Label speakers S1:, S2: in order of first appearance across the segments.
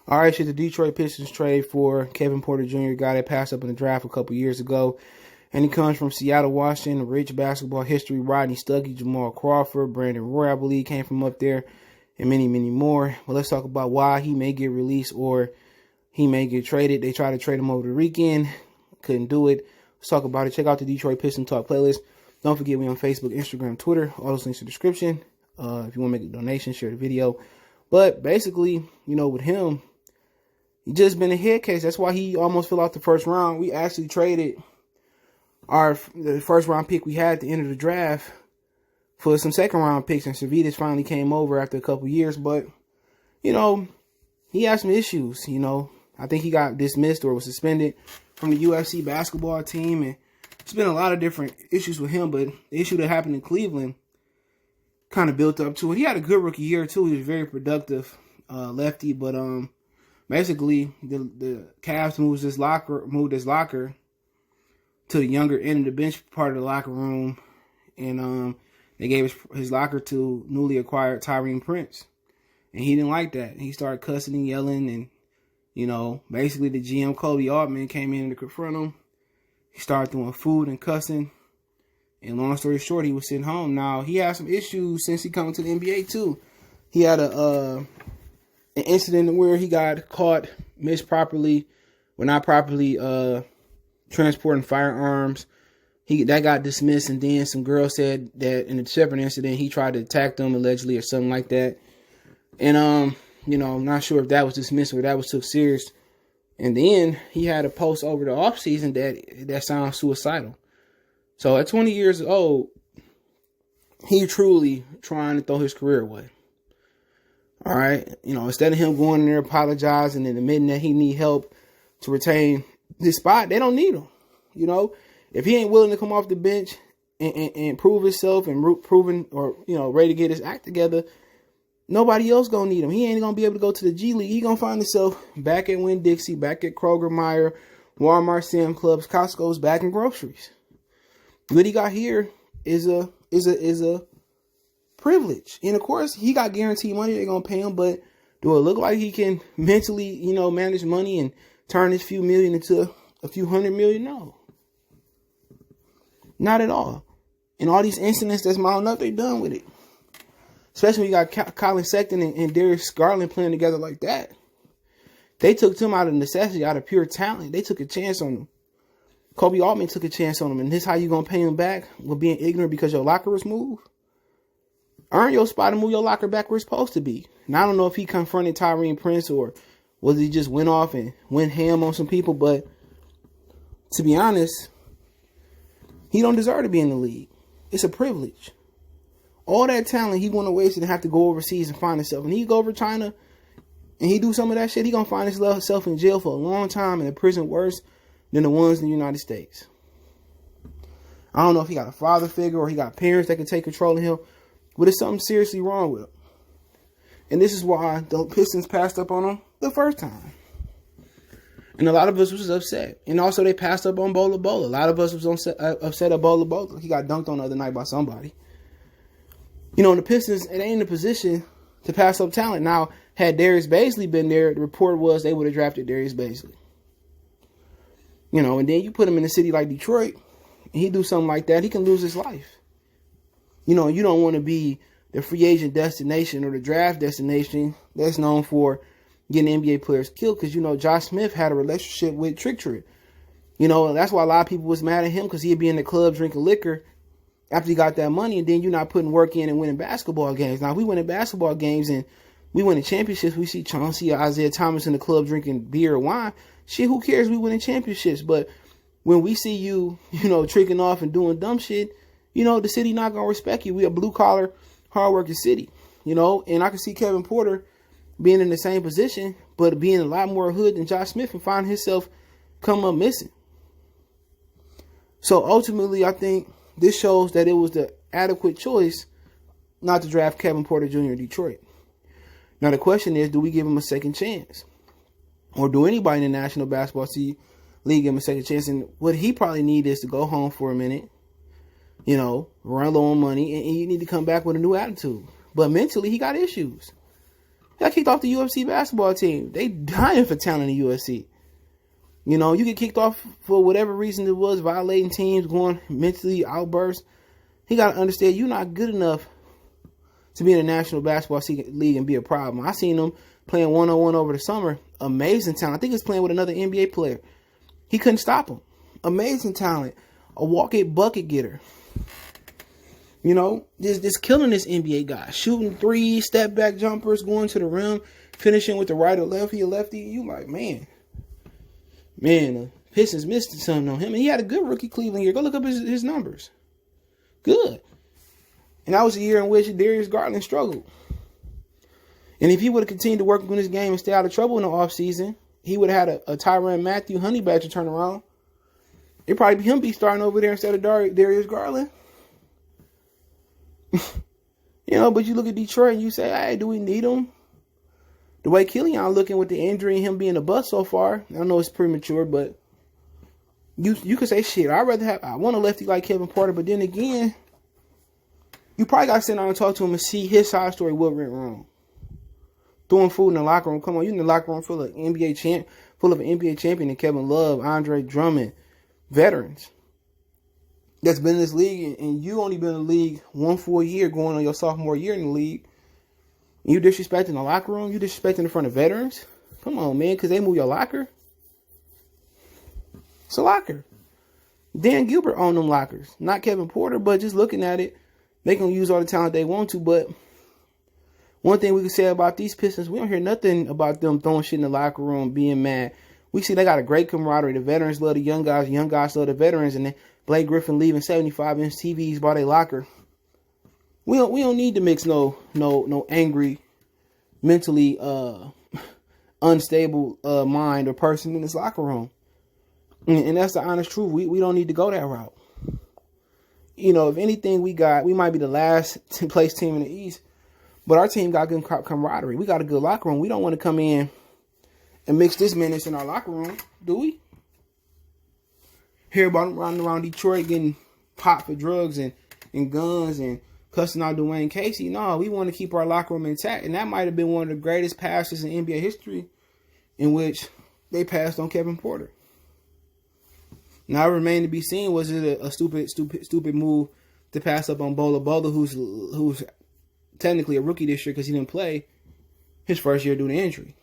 S1: All right, shit, the Detroit Pistons trade for Kevin Porter Jr., a guy that passed up in the draft a couple years ago. And he comes from Seattle, Washington, rich basketball history. Rodney Stuckey, Jamal Crawford, Brandon Roy, I believe, came from up there, and many, many more. But let's talk about why he may get released or he may get traded. They tried to trade him over the weekend. Couldn't do it. Let's talk about it. Check out the Detroit Pistons Talk playlist. Don't forget we on Facebook, Instagram, Twitter. All those links in the description. If you want to make a donation, share the video. But basically, with him, he just been a head case. That's why he almost fell out the first round. We actually traded the first round pick we had at the end of the draft for some second round picks, and Servetus finally came over after a couple years. But, he had some issues, I think he got dismissed or was suspended from the UFC basketball team, and there's been a lot of different issues with him, but the issue that happened in Cleveland kind of built up to it. He had a good rookie year, too. He was very productive lefty, but basically, the Cavs moved his locker to the younger end of the bench part of the locker room, and they gave his locker to newly acquired Tyrese Prince, and he didn't like that. He started cussing and yelling, and basically the GM Kobe Altman came in to confront him. He started throwing food and cussing, and long story short, he was sitting home. Now he had some issues since he come to the NBA too. He had an incident where he got caught not properly transporting firearms. That got dismissed, and then some girl said that in a separate incident he tried to attack them allegedly or something like that. And I'm not sure if that was dismissed or that was took serious. And then he had a post over the offseason that sounds suicidal. So at 20 years old, he truly trying to throw his career away. All right, instead of him going in there apologizing and admitting that he need help to retain this spot, they don't need him. If he ain't willing to come off the bench and prove himself and ready to get his act together, nobody else gonna need him. He ain't gonna be able to go to the G League. He gonna find himself back at Winn-Dixie, back at Kroger, Meyer, Walmart, Sam Clubs, Costco's, back in groceries. What he got here is a privilege, and of course he got guaranteed money. They're gonna pay him, but do it look like he can mentally, manage money and turn this few million into a few $100 million? No, not at all. And all these incidents that's mounting up, they done with it. Especially when you got Colin Sexton and Darius Garland playing together like that. They took him out of necessity, out of pure talent. They took a chance on him. Kobe Altman took a chance on him, and this how you gonna pay him back with being ignorant because your locker was moved? Earn your spot and move your locker back where it's supposed to be. Now, I don't know if he confronted Tyrese Prince or was he just went off and went ham on some people, but to be honest, he don't deserve to be in the league. It's a privilege. All that talent he want to waste and have to go overseas and find himself. And he go over China and he do some of that shit, he gonna find himself in jail for a long time and in prison worse than the ones in the United States. I don't know if he got a father figure or he got parents that can take control of him, but there's something seriously wrong with him. And this is why the Pistons passed up on him the first time. And a lot of us was upset. And also they passed up on Bola Bola. A lot of us was upset at Bola Bola. He got dunked on the other night by somebody. The Pistons, it ain't in a position to pass up talent. Now, had Darius Bazley been there, the report was they would have drafted Darius Bazley. And then you put him in a city like Detroit, and he do something like that, he can lose his life. You don't want to be the free agent destination or the draft destination that's known for getting NBA players killed, because, Josh Smith had a relationship with Trick Trick. That's why a lot of people was mad at him, because he'd be in the club drinking liquor after he got that money, and then you're not putting work in and winning basketball games. Now, if we winning basketball games and we winning championships, we see Chauncey or Isaiah Thomas in the club drinking beer or wine. Shit, who cares? We winning championships. But when we see you, tricking off and doing dumb shit, the city not going to respect you. We a blue-collar, hard-working city, And I can see Kevin Porter being in the same position, but being a lot more hood than Josh Smith and find himself come up missing. So ultimately, I think this shows that it was the adequate choice not to draft Kevin Porter Jr. in Detroit. Now, the question is, do we give him a second chance? Or do anybody in the National Basketball League give him a second chance? And what he probably need is to go home for a minute, run low on money, and you need to come back with a new attitude. But mentally, he got issues. He got kicked off the UFC basketball team. They dying for talent in the UFC. You know, you get kicked off for whatever reason it was, violating teams, going mentally outbursts. He got to understand you're not good enough to be in the National Basketball League and be a problem. I seen him playing one-on-one over the summer. Amazing talent. I think he was playing with another NBA player. He couldn't stop him. Amazing talent. A walk-it bucket getter. You know, just killing this NBA guy. Shooting threes, step-back jumpers, going to the rim, finishing with the right or lefty. You like, man, the Pistons missed something on him. And he had a good rookie Cleveland year. Go look up his numbers. Good. And that was a year in which Darius Garland struggled. And if he would have continued to work on his game and stay out of trouble in the offseason, he would have had a Tyrann Mathieu honey badger turnaround. It'd probably be him be starting over there instead of Darius Garland. You know, but you look at Detroit and you say, hey, do we need him? The way Killian looking with the injury and him being a bust so far, I know it's premature, but you could say, shit, I want a lefty like Kevin Porter, but then again, you probably got to sit down and talk to him and see his side story, what went wrong. Throwing food in the locker room. Come on, you in the locker room full of an NBA champion and Kevin Love, Andre Drummond, veterans that's been in this league, and you only been in the league 1 full year, going on your sophomore year in the league. You disrespecting the locker room? You disrespecting in front of veterans? Come on, man, because they move your locker. It's a locker. Dan Gilbert owned them lockers. Not Kevin Porter, but just looking at it, they can use all the talent they want to. But one thing we can say about these Pistons, we don't hear nothing about them throwing shit in the locker room, being mad. We see they got a great camaraderie. The veterans love the young guys love the veterans, and then Blake Griffin leaving 75-inch TVs by their locker. We don't need to mix no angry, mentally unstable mind or person in this locker room. And that's the honest truth. We don't need to go that route. You know, if anything, we might be the last place team in the East, but our team got good camaraderie. We got a good locker room. We don't want to come in and mix this menace in our locker room, do we? Hear about them running around Detroit getting popped for drugs and guns and cussing out Dwayne Casey. No, we want to keep our locker room intact. And that might have been one of the greatest passes in NBA history in which they passed on Kevin Porter. Now, it remains to be seen, was it a stupid move to pass up on Bola, who's technically a rookie this year because he didn't play his first year due to injury.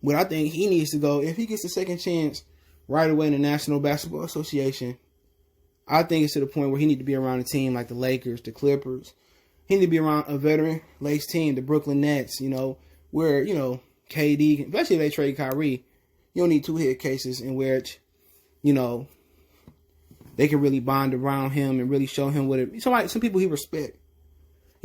S1: But I think he needs to go, if he gets a second chance right away in the National Basketball Association, I think it's to the point where he needs to be around a team like the Lakers, the Clippers. He needs to be around a veteran-laced team, the Brooklyn Nets, where, KD, especially if they trade Kyrie, you don't need two head cases in which, they can really bond around him and really show him some people he respect.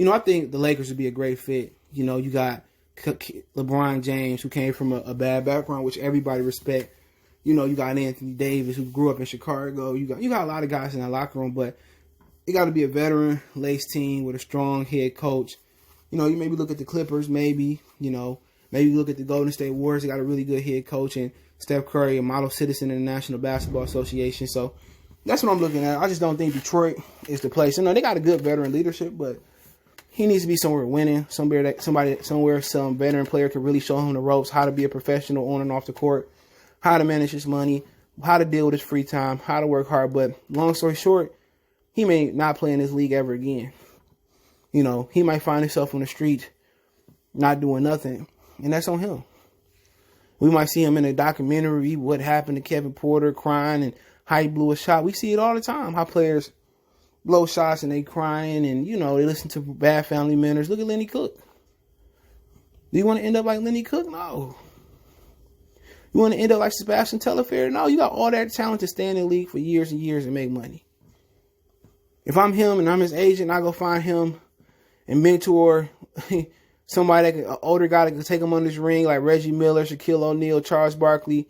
S1: I think the Lakers would be a great fit. You got LeBron James, who came from a bad background, which everybody respect. You got Anthony Davis, who grew up in Chicago. You got a lot of guys in that locker room, but it got to be a veteran-laced team with a strong head coach. You maybe look at the Clippers, maybe look at the Golden State Warriors. They got a really good head coach, and Steph Curry, a model citizen in the National Basketball Association. So that's what I'm looking at. I just don't think Detroit is the place. They got a good veteran leadership, but he needs to be somewhere winning, some veteran player can really show him the ropes, how to be a professional on and off the court, how to manage his money, how to deal with his free time, how to work hard. But long story short, he may not play in this league ever again. He might find himself on the street not doing nothing, and that's on him. We might see him in a documentary, what happened to Kevin Porter, crying and how he blew a shot. We see it all the time, how players blow shots and they crying and, they listen to bad family members. Look at Lenny Cook. Do you want to end up like Lenny Cook? No. You want to end up like Sebastian Telfair? No, you got all that talent to stay in the league for years and years and make money. If I'm him and I'm his agent, I go find him and mentor somebody, an older guy that can take him under his ring, like Reggie Miller, Shaquille O'Neal, Charles Barkley,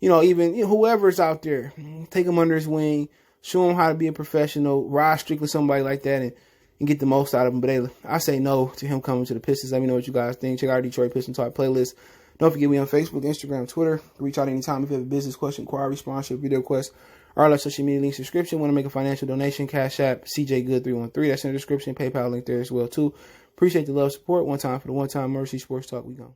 S1: even whoever's out there. Take him under his wing, show him how to be a professional, ride strictly somebody like that, and get the most out of him. But I say no to him coming to the Pistons. Let me know what you guys think. Check out our Detroit Pistons Talk playlist. Don't forget me on Facebook, Instagram, Twitter. Reach out anytime if you have a business question, inquiry, sponsorship, video request, or other social media link subscription. Want to make a financial donation? Cash App, CJ Good 313. That's in the description. PayPal link there as well too. Appreciate the love, support. One time for the one time mercy. Sports Talk. We gone.